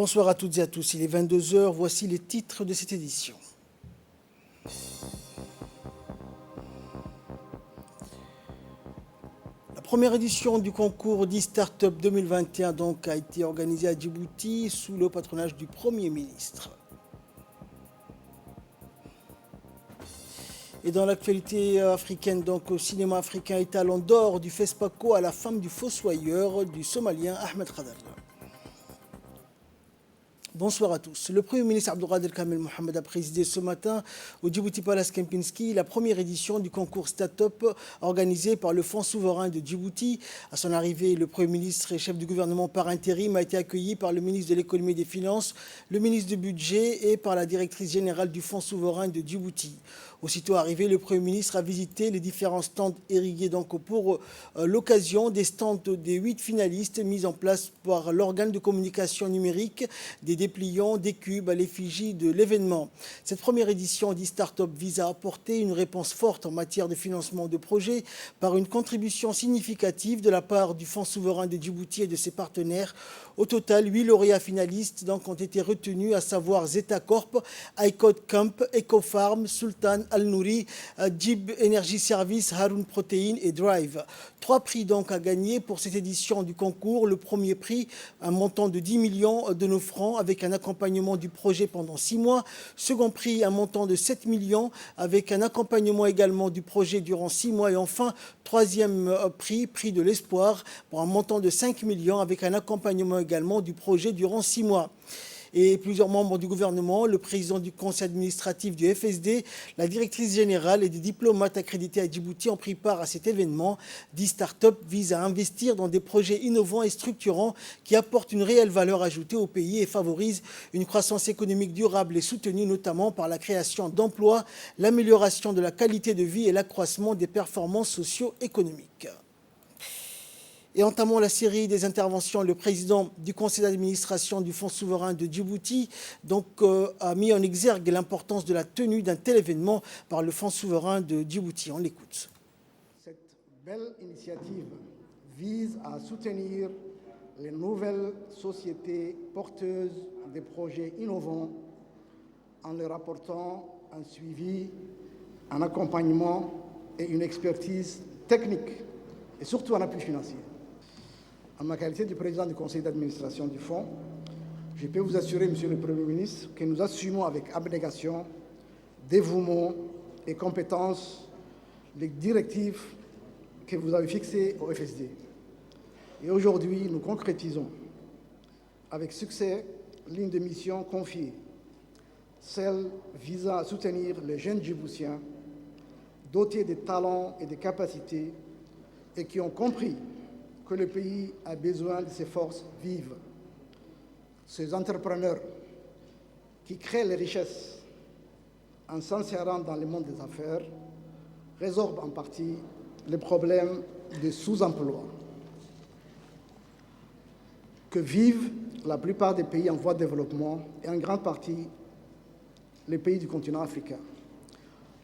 Bonsoir à toutes et à tous, il est 22 heures, voici les titres de cette édition. La première édition du concours d'e-Startup 2021 a été organisée à Djibouti sous le patronage du Premier ministre. Et dans l'actualité africaine, au cinéma africain, étalon d'or du FESPACO à la femme du fossoyeur du Somalien Ahmed Khadr. Bonsoir à tous. Le Premier ministre Abdelkader Kamel Mohamed a présidé ce matin au Djibouti Palace Kempinski la première édition du concours Start-up organisé par le Fonds souverain de Djibouti. À son arrivée, le Premier ministre et chef du gouvernement par intérim a été accueilli par le ministre de l'économie et des finances, le ministre du budget et par la directrice générale du Fonds souverain de Djibouti. Aussitôt arrivé, le Premier ministre a visité les différents stands irrigués pour l'occasion des stands des 8 finalistes mis en place par l'organe de communication numérique, des dépliants, des cubes à l'effigie de l'événement. Cette première édition d'e-Startup vise à apporter une réponse forte en matière de financement de projets par une contribution significative de la part du Fonds souverain de Djibouti et de ses partenaires. Au total, 8 lauréats finalistes ont été retenus, à savoir Zeta Corp, iCode Camp, EcoFarm, Sultan Al-Nouri, Djib Energy Service, Haroun Protein et Drive. 3 prix à gagner pour cette édition du concours. Le premier prix, un montant de 10 millions de nos francs avec un accompagnement du projet pendant 6 mois. Second prix, un montant de 7 millions avec un accompagnement également du projet durant 6 mois. Et enfin, troisième prix, prix de l'espoir, pour un montant de 5 millions avec un accompagnement également du projet durant 6 mois. Et plusieurs membres du gouvernement, le président du conseil administratif du FSD, la directrice générale et des diplomates accrédités à Djibouti ont pris part à cet événement. d'e-Startup vise à investir dans des projets innovants et structurants qui apportent une réelle valeur ajoutée au pays et favorisent une croissance économique durable et soutenue notamment par la création d'emplois, l'amélioration de la qualité de vie et l'accroissement des performances socio-économiques. Et entamant la série des interventions, le président du conseil d'administration du Fonds souverain de Djibouti a mis en exergue l'importance de la tenue d'un tel événement par le Fonds souverain de Djibouti. On l'écoute. Cette belle initiative vise à soutenir les nouvelles sociétés porteuses des projets innovants en leur apportant un suivi, un accompagnement et une expertise technique et surtout un appui financier. En ma qualité de président du conseil d'administration du Fonds, je peux vous assurer, Monsieur le Premier ministre, que nous assumons avec abnégation, dévouement et compétence les directives que vous avez fixées au FSD. Et aujourd'hui, nous concrétisons avec succès l'une des missions confiées, celle visant à soutenir les jeunes Djiboutiens dotés de talents et de capacités et qui ont compris que le pays a besoin de ces forces vives. Ces entrepreneurs qui créent les richesses en s'insérant dans le monde des affaires résorbent en partie les problèmes de sous-emploi que vivent la plupart des pays en voie de développement et en grande partie les pays du continent africain.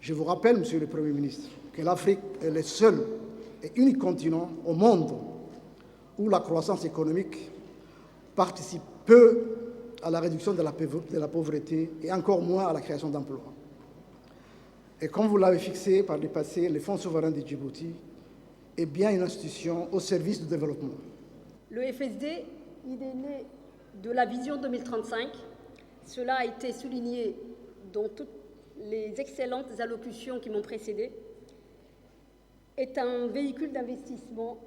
Je vous rappelle, Monsieur le Premier ministre, que l'Afrique est le seul et unique continent au monde où la croissance économique participe peu à la réduction de la pauvreté et encore moins à la création d'emplois. Et comme vous l'avez fixé par le passé, le Fonds souverain de Djibouti est bien une institution au service du développement. Le FSD, il est né de la vision 2035. Cela a été souligné dans toutes les excellentes allocutions qui m'ont précédé. Est un véhicule d'investissement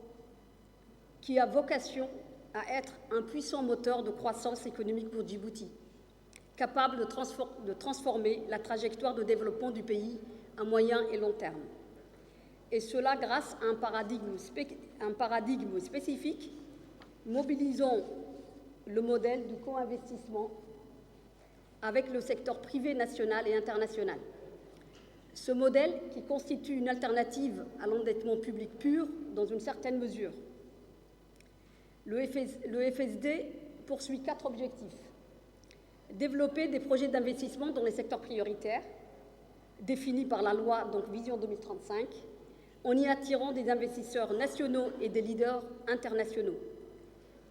qui a vocation à être un puissant moteur de croissance économique pour Djibouti, capable de transformer la trajectoire de développement du pays à moyen et long terme. Et cela grâce à un paradigme spécifique, mobilisant le modèle du co-investissement avec le secteur privé national et international. Ce modèle qui constitue une alternative à l'endettement public pur dans une certaine mesure. Le FSD poursuit 4 objectifs. Développer des projets d'investissement dans les secteurs prioritaires, définis par la loi Vision 2035, en y attirant des investisseurs nationaux et des leaders internationaux.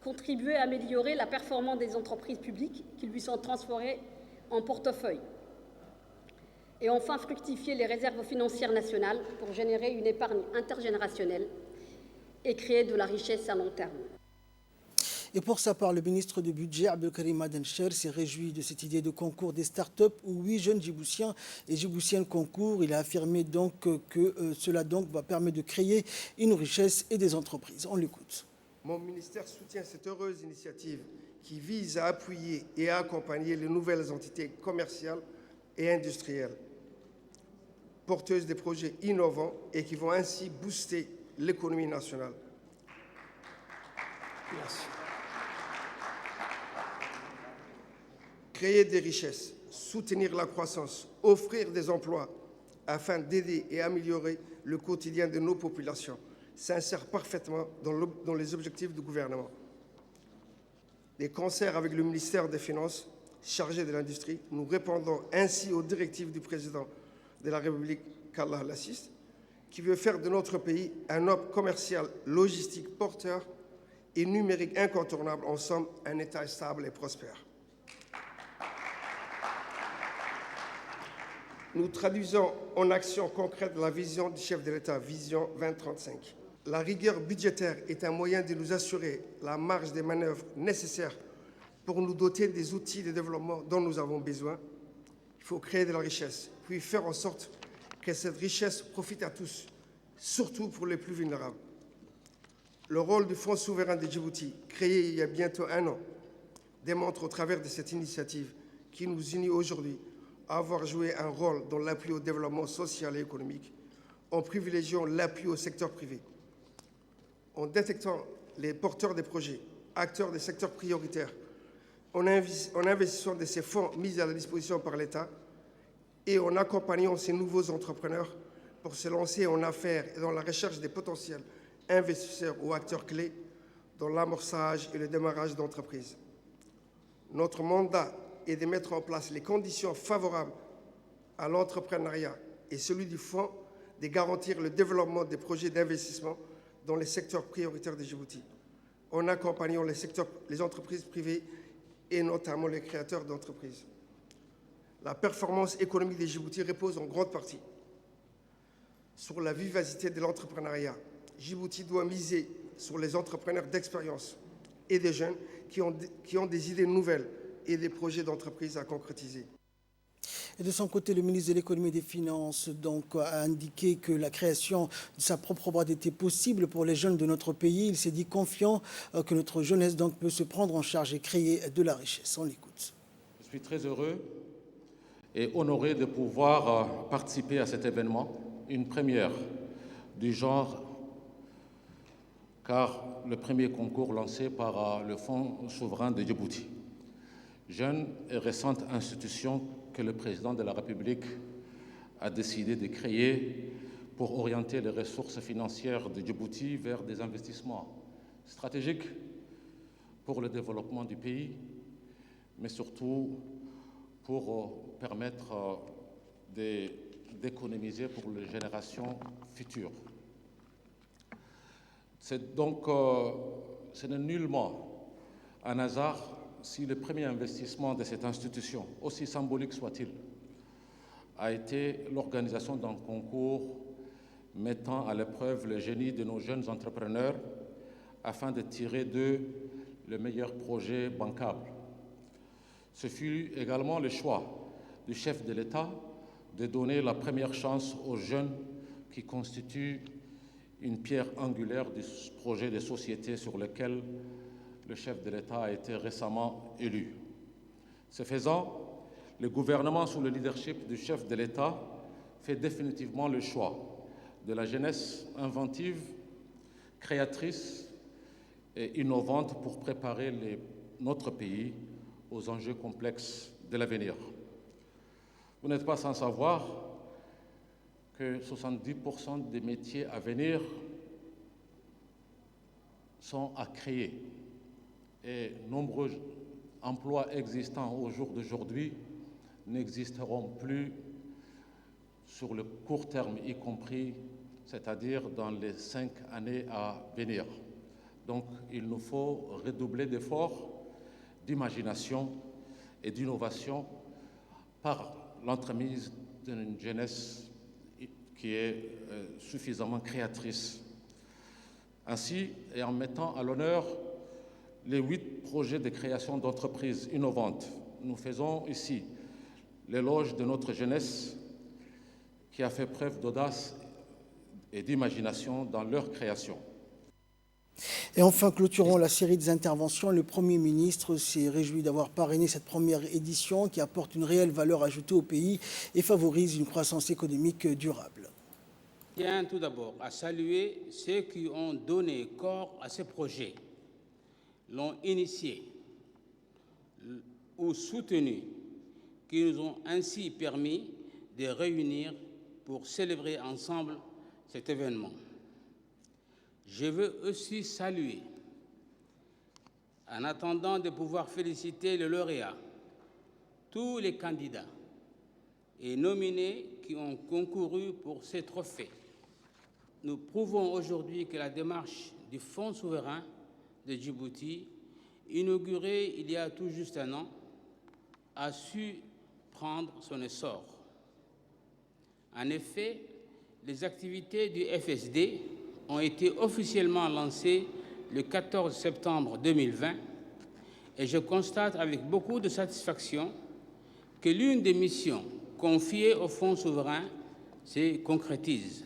contribuer à améliorer la performance des entreprises publiques qui lui sont transférées en portefeuille. Et enfin, fructifier les réserves financières nationales pour générer une épargne intergénérationnelle et créer de la richesse à long terme. Et pour sa part, le ministre du Budget, Abdelkarim Adencher, s'est réjoui de cette idée de concours des start-up où 8 jeunes Djiboutiens et Djiboutiennes concourent. Il a affirmé donc que cela donc va permettre de créer une richesse et des entreprises. On l'écoute. Mon ministère soutient cette heureuse initiative qui vise à appuyer et à accompagner les nouvelles entités commerciales et industrielles, porteuses des projets innovants et qui vont ainsi booster l'économie nationale. Merci. Créer des richesses, soutenir la croissance, offrir des emplois afin d'aider et améliorer le quotidien de nos populations s'insère parfaitement dans les objectifs du gouvernement. De concert avec le ministère des Finances, chargé de l'industrie, nous répondons ainsi aux directives du président de la République, qu'Allah l'assiste, qui veut faire de notre pays un hub commercial, logistique, porteur et numérique incontournable, en somme, un État stable et prospère. Nous traduisons en action concrète la vision du chef de l'État, Vision 2035. La rigueur budgétaire est un moyen de nous assurer la marge des manœuvres nécessaires pour nous doter des outils de développement dont nous avons besoin. Il faut créer de la richesse, puis faire en sorte que cette richesse profite à tous, surtout pour les plus vulnérables. Le rôle du Fonds souverain de Djibouti, créé il y a bientôt 1 an, démontre au travers de cette initiative qui nous unit aujourd'hui à avoir joué un rôle dans l'appui au développement social et économique, en privilégiant l'appui au secteur privé, en détectant les porteurs des projets, acteurs des secteurs prioritaires, en investissant de ces fonds mis à la disposition par l'État et en accompagnant ces nouveaux entrepreneurs pour se lancer en affaires et dans la recherche des potentiels investisseurs ou acteurs clés dans l'amorçage et le démarrage d'entreprises. Notre mandat est de mettre en place les conditions favorables à l'entrepreneuriat et celui du Fonds de garantir le développement des projets d'investissement dans les secteurs prioritaires de Djibouti, en accompagnant les entreprises privées et notamment les créateurs d'entreprises. La performance économique de Djibouti repose en grande partie sur la vivacité de l'entrepreneuriat. Djibouti doit miser sur les entrepreneurs d'expérience et des jeunes qui ont des idées nouvelles et des projets d'entreprise à concrétiser. Et de son côté, le ministre de l'Économie et des Finances donc, a indiqué que la création de sa propre boîte était possible pour les jeunes de notre pays. Il s'est dit confiant que notre jeunesse donc, peut se prendre en charge et créer de la richesse. On l'écoute. Je suis très heureux et honoré de pouvoir participer à cet événement, une première du genre, car le premier concours lancé par le Fonds souverain de Djibouti. Jeune et récente institution que le président de la République a décidé de créer pour orienter les ressources financières de Djibouti vers des investissements stratégiques pour le développement du pays, mais surtout pour permettre d'économiser pour les générations futures. Ce n'est nullement un hasard si le premier investissement de cette institution, aussi symbolique soit-il, a été l'organisation d'un concours mettant à l'épreuve le génie de nos jeunes entrepreneurs afin de tirer d'eux le meilleur projet bancable. Ce fut également le choix du chef de l'État de donner la première chance aux jeunes qui constituent une pierre angulaire du projet de société sur lequel le chef de l'État a été récemment élu. Ce faisant, le gouvernement, sous le leadership du chef de l'État, fait définitivement le choix de la jeunesse inventive, créatrice et innovante pour préparer notre pays aux enjeux complexes de l'avenir. Vous n'êtes pas sans savoir que 70% des métiers à venir sont à créer. Et nombreux emplois existants au jour d'aujourd'hui n'existeront plus sur le court terme, y compris, c'est-à-dire dans les 5 années à venir. Donc il nous faut redoubler d'efforts, d'imagination et d'innovation par l'entremise d'une jeunesse qui est suffisamment créatrice. Ainsi, et en mettant à l'honneur les 8 projets de création d'entreprises innovantes, nous faisons ici l'éloge de notre jeunesse qui a fait preuve d'audace et d'imagination dans leur création. Et enfin, clôturons la série des interventions. Le Premier ministre s'est réjoui d'avoir parrainé cette première édition qui apporte une réelle valeur ajoutée au pays et favorise une croissance économique durable. Je tiens tout d'abord à saluer ceux qui ont donné corps à ce projet, l'ont initié ou soutenu, qui nous ont ainsi permis de réunir pour célébrer ensemble cet événement. Je veux aussi saluer, en attendant de pouvoir féliciter le lauréat, tous les candidats et nominés qui ont concouru pour ces trophées. Nous prouvons aujourd'hui que la démarche du Fonds souverain de Djibouti, inaugurée il y a tout juste un an, a su prendre son essor. En effet, les activités du FSD ont été officiellement lancées le 14 septembre 2020 et je constate avec beaucoup de satisfaction que l'une des missions confiées au Fonds souverain se concrétise.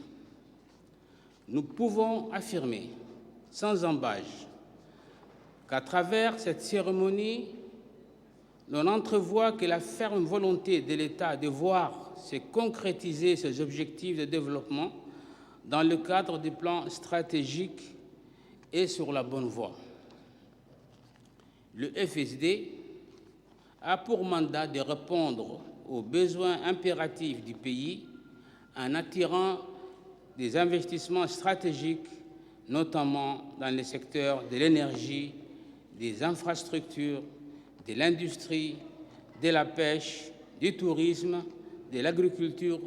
Nous pouvons affirmer sans embâche qu'à travers cette cérémonie, l'on entrevoit que la ferme volonté de l'État de voir se concrétiser ses objectifs de développement dans le cadre du plan stratégique est sur la bonne voie. Le FSD a pour mandat de répondre aux besoins impératifs du pays en attirant des investissements stratégiques, notamment dans les secteurs de l'énergie, des infrastructures, de l'industrie, de la pêche, du tourisme, de l'agriculture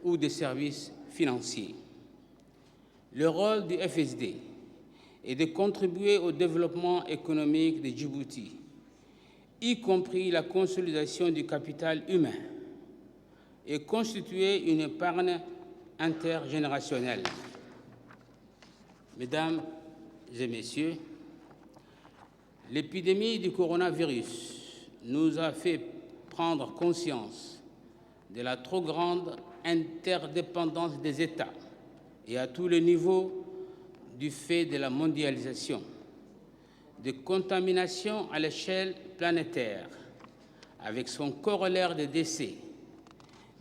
ou des services financiers. Le rôle du FSD est de contribuer au développement économique de Djibouti, y compris la consolidation du capital humain, et constituer une épargne intergénérationnelle. Mesdames et Messieurs, l'épidémie du coronavirus nous a fait prendre conscience de la trop grande interdépendance des États et à tous les niveaux du fait de la mondialisation, de contamination à l'échelle planétaire, avec son corollaire de décès,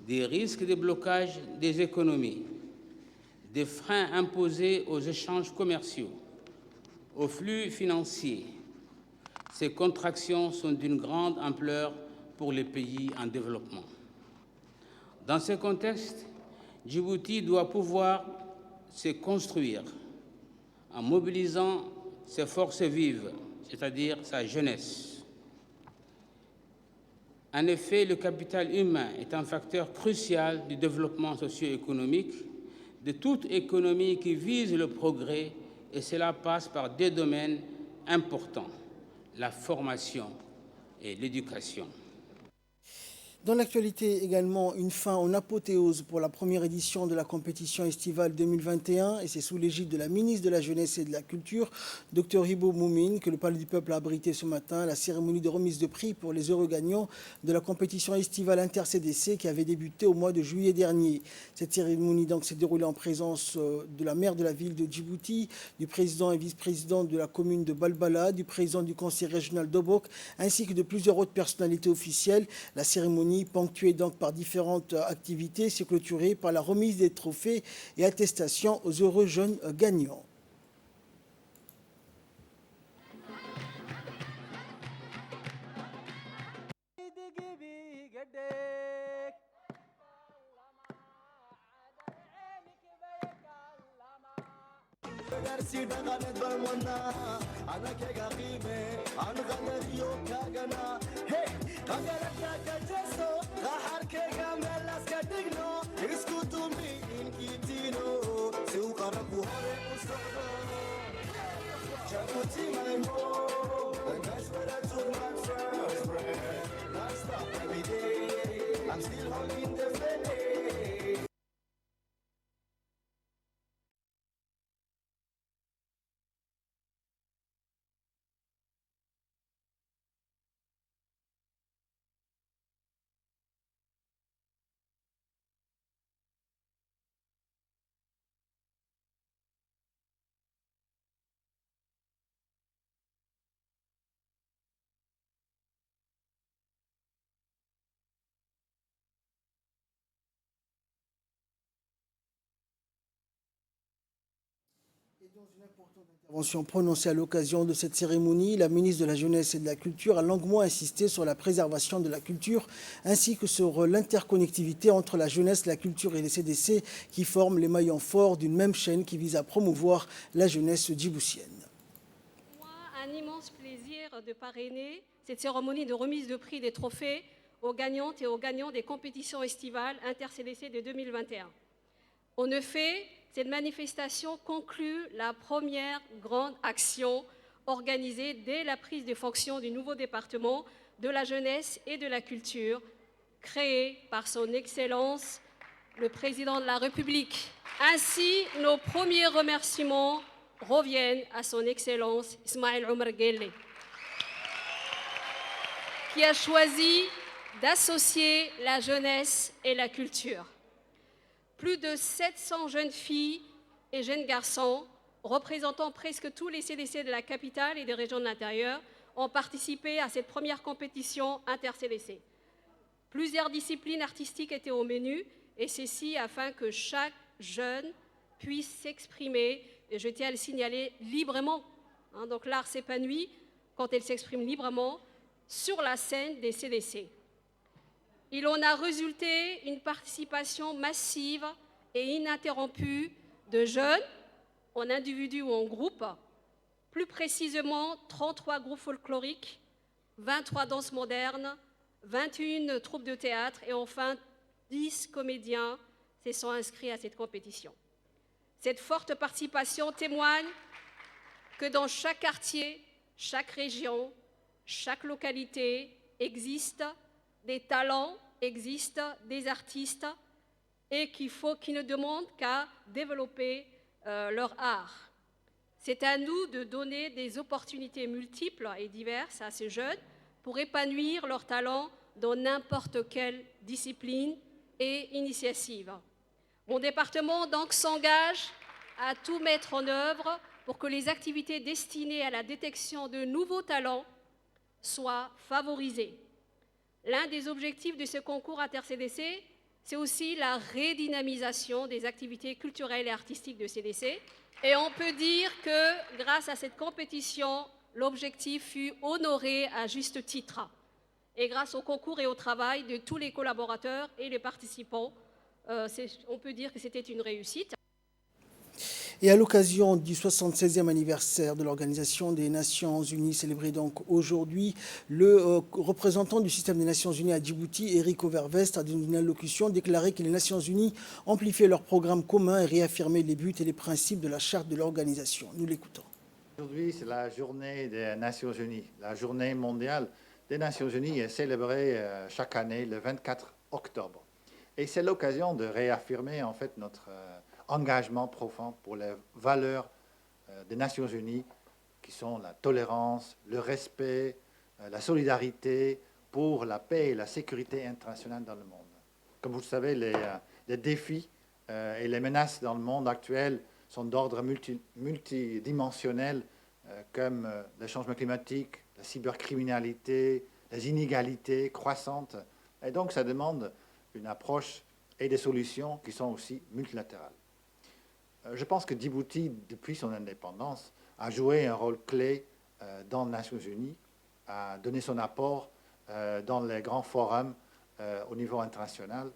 des risques de blocage des économies, des freins imposés aux échanges commerciaux, aux flux financiers. Ces contractions sont d'une grande ampleur pour les pays en développement. Dans ce contexte, Djibouti doit pouvoir se construire en mobilisant ses forces vives, c'est-à-dire sa jeunesse. En effet, le capital humain est un facteur crucial du développement socio-économique de toute économie qui vise le progrès, et cela passe par deux domaines importants, la formation et l'éducation. Dans l'actualité également, une fin en apothéose pour la première édition de la compétition estivale 2021 et c'est sous l'égide de la ministre de la Jeunesse et de la Culture, Dr Hibo Moumine, que le Palais du Peuple a abrité ce matin la cérémonie de remise de prix pour les heureux gagnants de la compétition estivale inter-CDC qui avait débuté au mois de juillet dernier. Cette cérémonie donc s'est déroulée en présence de la maire de la ville de Djibouti, du président et vice-président de la commune de Balbala, du président du conseil régional d'Obok, ainsi que de plusieurs autres personnalités officielles. La cérémonie, ponctuée donc par différentes activités, s'est clôturée par la remise des trophées et attestations aux heureux jeunes gagnants. Dans une importante intervention prononcée à l'occasion de cette cérémonie, la ministre de la Jeunesse et de la Culture a longuement insisté sur la préservation de la culture ainsi que sur l'interconnectivité entre la jeunesse, la culture et les CDC qui forment les maillons forts d'une même chaîne qui vise à promouvoir la jeunesse djiboutienne. Pour moi, un immense plaisir de parrainer cette cérémonie de remise de prix des trophées aux gagnantes et aux gagnants des compétitions estivales inter-CDC de 2021. En effet, cette manifestation conclut la première grande action organisée dès la prise de fonction du nouveau département de la jeunesse et de la culture, créé par son Excellence le Président de la République. Ainsi, nos premiers remerciements reviennent à son Excellence Ismaël Omar Guelleh, qui a choisi d'associer la jeunesse et la culture. Plus de 700 jeunes filles et jeunes garçons, représentant presque tous les CDC de la capitale et des régions de l'intérieur, ont participé à cette première compétition inter-CDC. Plusieurs disciplines artistiques étaient au menu, et ceci afin que chaque jeune puisse s'exprimer, et je tiens à le signaler, librement. Donc l'art s'épanouit quand elle s'exprime librement sur la scène des CDC. Il en a résulté une participation massive et ininterrompue de jeunes, en individus ou en groupe, plus précisément 33 groupes folkloriques, 23 danses modernes, 21 troupes de théâtre et enfin 10 comédiens se sont inscrits à cette compétition. Cette forte participation témoigne que dans chaque quartier, chaque région, chaque localité existe des talents, existent des artistes et qui ne demandent qu'à développer leur art. C'est à nous de donner des opportunités multiples et diverses à ces jeunes pour épanouir leurs talents dans n'importe quelle discipline et initiative. Mon département donc s'engage à tout mettre en œuvre pour que les activités destinées à la détection de nouveaux talents soient favorisées. L'un des objectifs de ce concours inter-CDC, c'est aussi la redynamisation des activités culturelles et artistiques de CDC. Et on peut dire que grâce à cette compétition, l'objectif fut honoré à juste titre. Et grâce au concours et au travail de tous les collaborateurs et les participants, on peut dire que c'était une réussite. Et à l'occasion du 76e anniversaire de l'Organisation des Nations Unies, célébré donc aujourd'hui, le représentant du système des Nations Unies à Djibouti, Eric Overvest, a dans une allocution déclaré que les Nations Unies amplifiaient leurs programmes communs et réaffirmaient les buts et les principes de la charte de l'organisation. Nous l'écoutons. Aujourd'hui, c'est la journée des Nations Unies. La journée mondiale des Nations Unies est célébrée chaque année le 24 octobre. Et c'est l'occasion de réaffirmer en fait notre engagement profond pour les valeurs des Nations Unies qui sont la tolérance, le respect, la solidarité pour la paix et la sécurité internationale dans le monde. Comme vous le savez, les défis et les menaces dans le monde actuel sont d'ordre multidimensionnel comme le changement climatique, la cybercriminalité, les inégalités croissantes. Et donc ça demande une approche et des solutions qui sont aussi multilatérales. Je pense que Djibouti, depuis son indépendance, a joué un rôle clé dans les Nations Unies, a donné son apport dans les grands forums au niveau international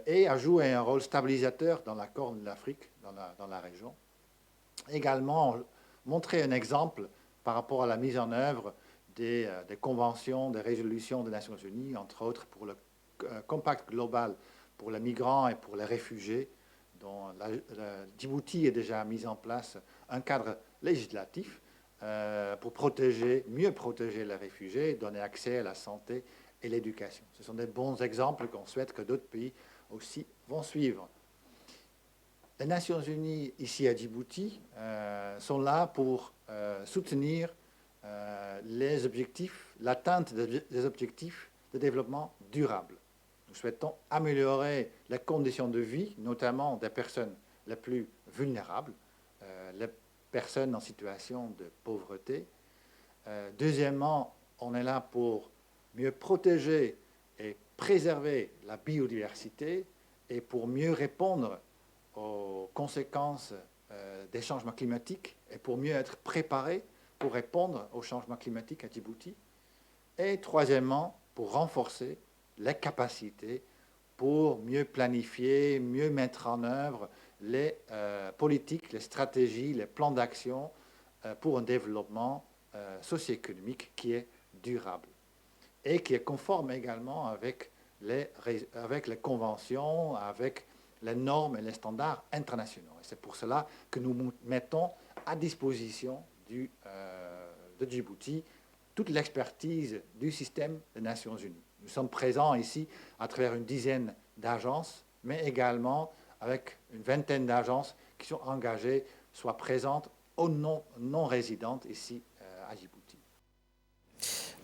et a joué un rôle stabilisateur dans la Corne de l'Afrique, dans la région. Également, montrer un exemple par rapport à la mise en œuvre des conventions, des résolutions des Nations Unies, entre autres pour le Compact global pour les migrants et pour les réfugiés, dont Djibouti a déjà mis en place un cadre législatif pour mieux protéger les réfugiés, donner accès à la santé et l'éducation. Ce sont des bons exemples qu'on souhaite que d'autres pays aussi vont suivre. Les Nations Unies, ici à Djibouti, sont là pour soutenir les objectifs, l'atteinte des objectifs de développement durable. Nous souhaitons améliorer les conditions de vie, notamment des personnes les plus vulnérables, les personnes en situation de pauvreté. Deuxièmement, on est là pour mieux protéger et préserver la biodiversité et pour mieux répondre aux conséquences des changements climatiques et pour mieux être préparé pour répondre aux changements climatiques à Djibouti. Et troisièmement, pour renforcer les capacités pour mieux planifier, mieux mettre en œuvre les politiques, les stratégies, les plans d'action pour un développement socio-économique qui est durable et qui est conforme également avec les conventions, avec les normes et les standards internationaux. Et c'est pour cela que nous mettons à disposition de Djibouti toute l'expertise du système des Nations Unies. Nous sommes présents ici à travers une dizaine d'agences, mais également avec une vingtaine d'agences qui sont engagées, soit présentes ou non résidentes ici à Djibouti.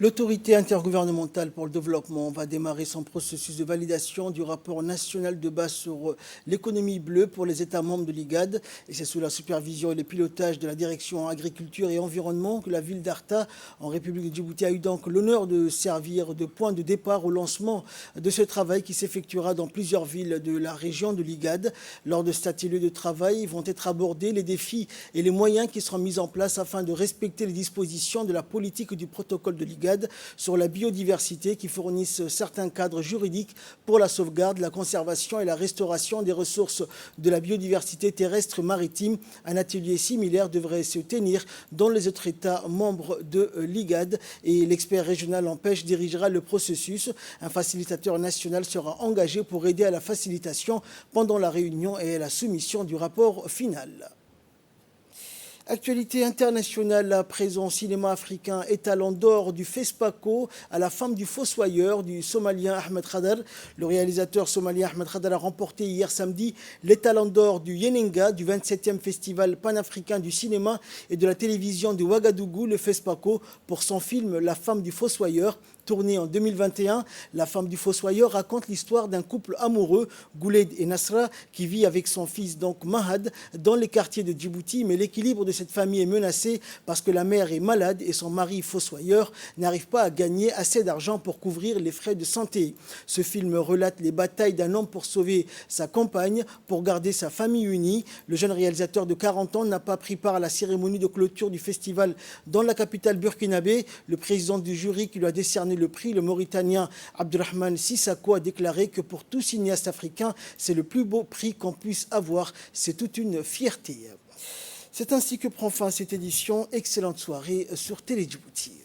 L'autorité intergouvernementale pour le développement va démarrer son processus de validation du rapport national de base sur l'économie bleue pour les États membres de l'IGAD. Et c'est sous la supervision et le pilotage de la direction agriculture et environnement que la ville d'Arta, en République de Djibouti, a eu donc l'honneur de servir de point de départ au lancement de ce travail qui s'effectuera dans plusieurs villes de la région de l'IGAD. Lors de cet atelier de travail vont être abordés les défis et les moyens qui seront mis en place afin de respecter les dispositions de la politique du protocole de l'IGAD sur la biodiversité qui fournissent certains cadres juridiques pour la sauvegarde, la conservation et la restauration des ressources de la biodiversité terrestre maritime. Un atelier similaire devrait se tenir dans les autres États membres de l'IGAD et l'expert régional en pêche dirigera le processus. Un facilitateur national sera engagé pour aider à la facilitation pendant la réunion et à la soumission du rapport final. Actualité internationale à présent, cinéma africain, étalon d'or du FESPACO à la femme du fossoyeur du Somalien Ahmed Khadar. Le réalisateur somalien Ahmed Khadar a remporté hier samedi l'étalon d'or du Yenenga du 27e Festival panafricain du cinéma et de la télévision de Ouagadougou, le FESPACO, pour son film La femme du fossoyeur. Tourné en 2021, La femme du fossoyeur raconte l'histoire d'un couple amoureux, Gouleid et Nasra, qui vit avec son fils donc Mahad dans les quartiers de Djibouti. Mais l'équilibre de cette famille est menacé parce que la mère est malade et son mari fossoyeur n'arrive pas à gagner assez d'argent pour couvrir les frais de santé. Ce film relate les batailles d'un homme pour sauver sa compagne, pour garder sa famille unie. Le jeune réalisateur de 40 ans n'a pas pris part à la cérémonie de clôture du festival dans la capitale burkinabé. Le président du jury qui lui a décerné le prix, le Mauritanien Abdurrahman Sissako, a déclaré que pour tout cinéaste africain, c'est le plus beau prix qu'on puisse avoir. C'est toute une fierté. C'est ainsi que prend fin cette édition. Excellente soirée sur Télé Djibouti.